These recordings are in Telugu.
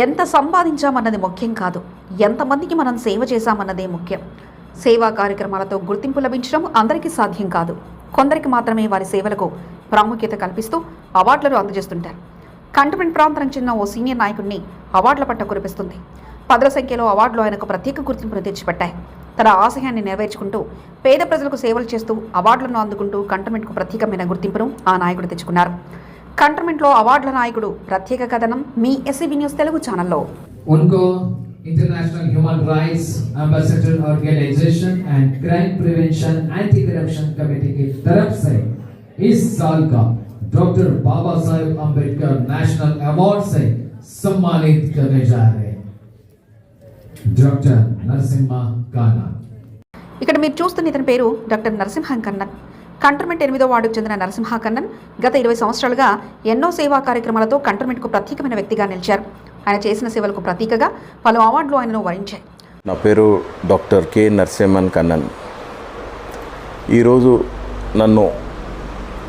ఎంత సంపాదించామన్నది ముఖ్యం కాదు, ఎంతమందికి మనం సేవ చేశామన్నదే ముఖ్యం. సేవా కార్యక్రమాలతో గుర్తింపు లభించడం అందరికీ సాధ్యం కాదు. కొందరికి మాత్రమే వారి సేవలకు ప్రాముఖ్యత కల్పిస్తూ అవార్డులను అందజేస్తుంటారు. కంటోన్మెంట్ ప్రాంతానికి చెందిన ఓ సీనియర్ నాయకుడిని అవార్డుల పట్ట కురిపిస్తుంది. పదుల సంఖ్యలో అవార్డులు ఆయనకు ప్రత్యేక గుర్తింపును తెచ్చిపెట్టాయి. తన ఆశయాన్ని నెరవేర్చుకుంటూ పేద ప్రజలకు సేవలు చేస్తూ అవార్డులను అందుకుంటూ కంటోన్మెంట్కు ప్రత్యేకమైన గుర్తింపును ఆ నాయకుడు తెచ్చుకున్నారు. కంటోన్మెంట్లో అవార్డుల నాయకుడు ప్రత్యేక కథనం మీ ఎస్సీబీ న్యూస్ తెలుగు ఛానల్లో. International human rights ambassador organisation and crime prevention anti corruption committee की तरफ से इस साल का doctor Baba Saheb Ambedkar national award से सम्मानित करने जा रहे हैं डॉक्टर नरसिम्हा कन्नन। ఇక్కడ మీరు చూస్తున్న ఇతని పేరు డాక్టర్ నరసింహ కన్నన్. కంటోన్మెంట్ 8వ వార్డుకు చెందిన నరసింహ కన్నన్ గత 20 సంవత్సరాలుగా ఎన్నో సేవా కార్యక్రమాలతో కంటోన్మెంట్కు ప్రత్యేకమైన వ్యక్తిగా నిలిచారు. ఆయన చేసిన సేవలకు ప్రతీకగా పలు అవార్డులు ఆయనను వరించాయి. నా పేరు డాక్టర్ కె నరసింహన్ కన్నన్. ఈరోజు నన్ను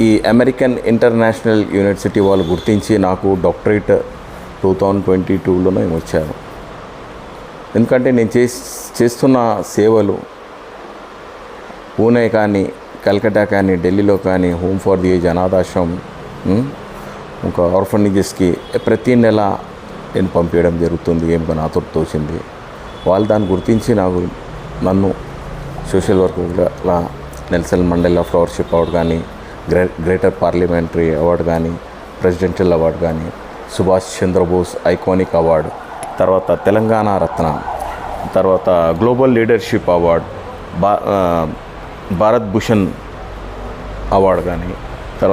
ఈ అమెరికన్ ఇంటర్నేషనల్ యూనివర్సిటీ వాళ్ళు గుర్తించి నాకు డాక్టరేట్ 2022లోనే వచ్చాను. ఎందుకంటే నేను చేస్తున్న సేవలు పూణే కానీ, కల్కటా కానీ, ఢిల్లీలో కానీ హోమ్ ఫర్ ది ఏజ్ అనాథాశ్రమం, ఇంకా ఆర్ఫనేజెస్కి ప్రతి నెల నేను పంపించడం జరుగుతుంది. ఏం నాతో తోచింది వాళ్ళు దాన్ని గుర్తించి నన్ను సోషల్ వర్క్లా నెల్సన్ మండేలా ఫ్లవర్షిప్ అవార్డు కానీ, గ్రేటర్ పార్లమెంటరీ అవార్డు కానీ, ప్రెసిడెన్షియల్ అవార్డు కానీ, సుభాష్ చంద్రబోస్ ఐకానిక్ అవార్డు, తర్వాత తెలంగాణ రత్న, తర్వాత global leadership award, Bharat Bhushan award కానీ.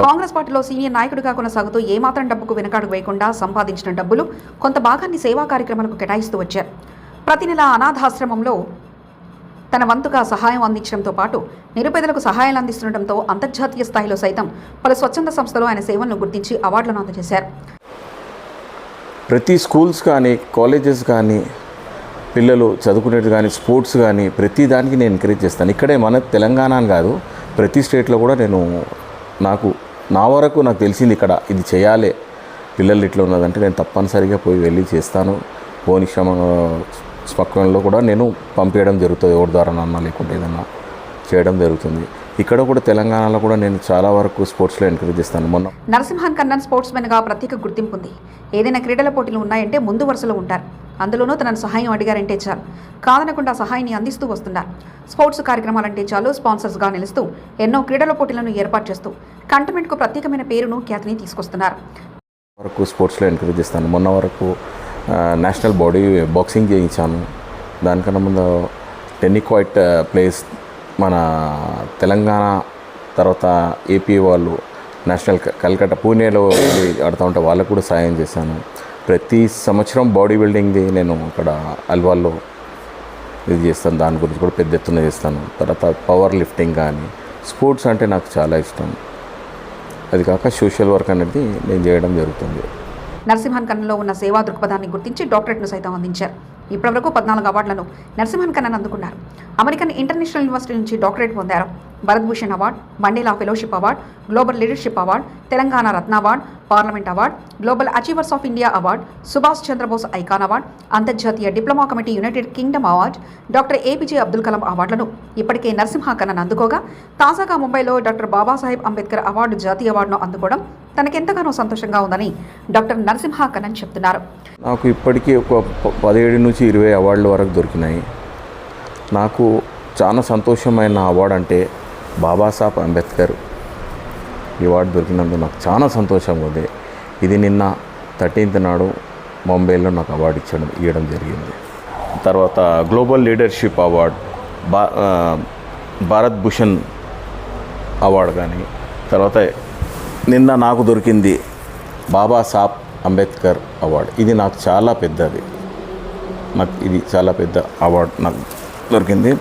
కాంగ్రెస్ పార్టీలో సీనియర్ నాయకుడిగా కొనసాగుతూ ఏమాత్రం డబ్బుకు వెనకాడుకు వేయకుండా సంపాదించిన డబ్బులు కొంత భాగాన్ని సేవా కార్యక్రమాలకు కేటాయిస్తూ వచ్చారు. ప్రతి నెల అనాథాశ్రమంలో తన వంతుగా సహాయం అందించడంతో పాటు నిరుపేదలకు సహాయాలు అందిస్తుండటంతో అంతర్జాతీయ స్థాయిలో సైతం పలు స్వచ్ఛంద సంస్థలు ఆయన సేవలను గుర్తించి అవార్డులను అందజేశారు. ప్రతి స్కూల్స్ కానీ, కాలేజెస్ కానీ, పిల్లలు చదువుకునేది కానీ, స్పోర్ట్స్ కానీ ప్రతి దానికి నేను ఎంకరేజ్ చేస్తాను. ఇక్కడే మన తెలంగాణ అని కాదు, ప్రతి స్టేట్లో కూడా నేను నా వరకు నాకు తెలిసింది ఇక్కడ ఇది చేయాలి, పిల్లలు ఇట్లా ఉన్నదంటే నేను తప్పనిసరిగా వెళ్ళి చేస్తాను. పోని స్పక్వంలో కూడా నేను పంపించడం జరుగుతుంది, ఎవరి ద్వారానన్నా లేకుంటే ఏదన్నా చేయడం జరుగుతుంది. ఇక్కడ కూడా తెలంగాణలో కూడా నేను చాలా వరకు స్పోర్ట్స్లో ఎంకరేజ్ చేస్తాను. మొన్న నరసింహన్ కన్నన్ స్పోర్ట్స్మెన్గా ప్రత్యేక గుర్తింపు ఉంది. ఏదైనా క్రీడల పోటీలు ఉన్నాయంటే ముందు వరుసలో ఉంటారు. అందులోనూ తనను సహాయం అడిగారంటే చాలు కాదనకుండా సహాయాన్ని అందిస్తూ వస్తున్నారు. స్పోర్ట్స్ కార్యక్రమాలంటే చాలు స్పాన్సర్స్గా నిలుస్తూ ఎన్నో క్రీడల పోటీలను ఏర్పాటు చేస్తూ కంటోన్మెంట్కు ప్రత్యేకమైన పేరును, ఖ్యాతిని తీసుకొస్తున్నారు. వరకు స్పోర్ట్స్లో ఎంకరేజ్ చేస్తాను. మొన్న వరకు నేషనల్ బాడీ బాక్సింగ్ చేయించాను. దానికన్నా ముందు టెన్నిక్వైట్ ప్లేస్ మన తెలంగాణ తర్వాత ఏపీ వాళ్ళు నేషనల్ కల్కటా పూణేలో ఆడుతూ ఉంటే వాళ్ళకు కూడా సాయం చేశాను. ప్రతి సంవత్సరం బాడీ బిల్డింగ్ది నేను ఇక్కడ అల్వాల్లో ఇది చేస్తాను. దాని గురించి కూడా పెద్ద ఎత్తున చేస్తాను. తర్వాత పవర్ లిఫ్టింగ్ కానీ, స్పోర్ట్స్ అంటే నాకు చాలా ఇష్టం. అది కాక సోషల్ వర్క్ అనేది నేను చేయడం జరుగుతుంది. నరసింహన్ కన్నన్లో ఉన్న సేవా దృక్పథాన్ని గుర్తించి డాక్టరేట్ను సైతం అందించారు. ఇప్పటివరకు 14 అవార్డులను నరసింహన్ కన్నన్ అందుకున్నారు. అమెరికన్ ఇంటర్నేషనల్ యూనివర్సిటీ నుంచి డాక్టరేట్ పొందారు. Bharat Bhushan award, Mandela fellowship award, global leadership award, Telangana Ratna award, parliament award, global achievers of India award, Subhash Chandrabose icon award, అంతర్జాతీయ diploma committee United Kingdom award, doctor APJ Abdul Kalam అవార్డులను ఇప్పటికే నరసింహ కన్నన్ అందుకోగా తాజాగా ముంబైలో డాక్టర్ బాబాసాహెబ్ అంబేద్కర్ అవార్డు జాతీయ అవార్డును అందుకోవడం తనకెంతగానో సంతోషంగా ఉందని డాక్టర్ నరసింహ కన్నన్ చెప్తున్నారు. నాకు ఇప్పటికీ ఒక 17 నుంచి 20 అవార్డుల వరకు దొరికినాయి. నాకు చాలా సంతోషమైన అవార్డు అంటే బాబాసాహెబ్ అంబేద్కర్ అవార్డు దొరికినందుకు నాకు చాలా సంతోషంగా ఉంది. ఇది నిన్న 13th నాడు ముంబైలో నాకు అవార్డు ఇవ్వడం జరిగింది. తర్వాత global leadership award, Bharat Bhushan award కానీ, తర్వాత నిన్న నాకు దొరికింది బాబాసాహెబ్ అంబేద్కర్ అవార్డు. ఇది నాకు చాలా పెద్దది. ఇది చాలా పెద్ద అవార్డు నాకు దొరికింది.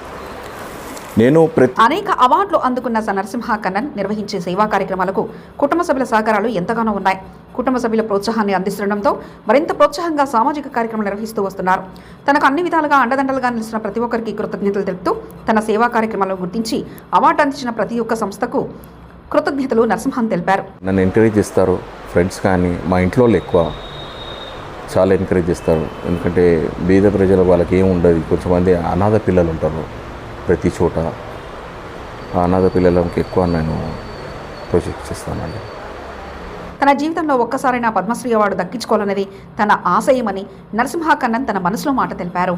నేను అనేక అవార్డులు అందుకున్న నరసింహ కన్నన్ నిర్వహించే సేవా కార్యక్రమాలకు కుటుంబ సభ్యుల సహకారాలు ఎంతగానో ఉన్నాయి. కుటుంబ సభ్యుల ప్రోత్సాహాన్ని అందిస్తుండటంతో మరింత ప్రోత్సాహంగా సామాజిక కార్యక్రమాలు నిర్వహిస్తూ వస్తున్నారు. తనకు అన్ని విధాలుగా అండదండలుగా నిలిచిన ప్రతి ఒక్కరికి కృతజ్ఞతలు తెలుపుతూ తన సేవా కార్యక్రమాలను గుర్తించి అవార్డు అందించిన ప్రతి ఒక్క సంస్థకు కృతజ్ఞతలు నరసింహన్ తెలిపారు. నన్ను ఎంకరేజ్ చేస్తారు ఫ్రెండ్స్ కానీ, మా ఇంట్లో ఎక్కువ చాలా ఎంకరేజ్ చేస్తారు. ఎందుకంటే బీద ప్రజలు వాళ్ళకి ఏం ఉండదు. కొంతమంది అనాథ పిల్లలు ఉంటారు ప్రతి చోట. ఆ అనాథ పిల్లలకి ఎక్కువ నేను ప్రొజెక్ట్ చేస్తానండి. తన జీవితంలో ఒక్కసారైనా పద్మశ్రీ అవార్డు దక్కించుకోవాలనేది తన ఆశయమని నరసింహ కన్నన్ తన మనసులో మాట తెలిపారు.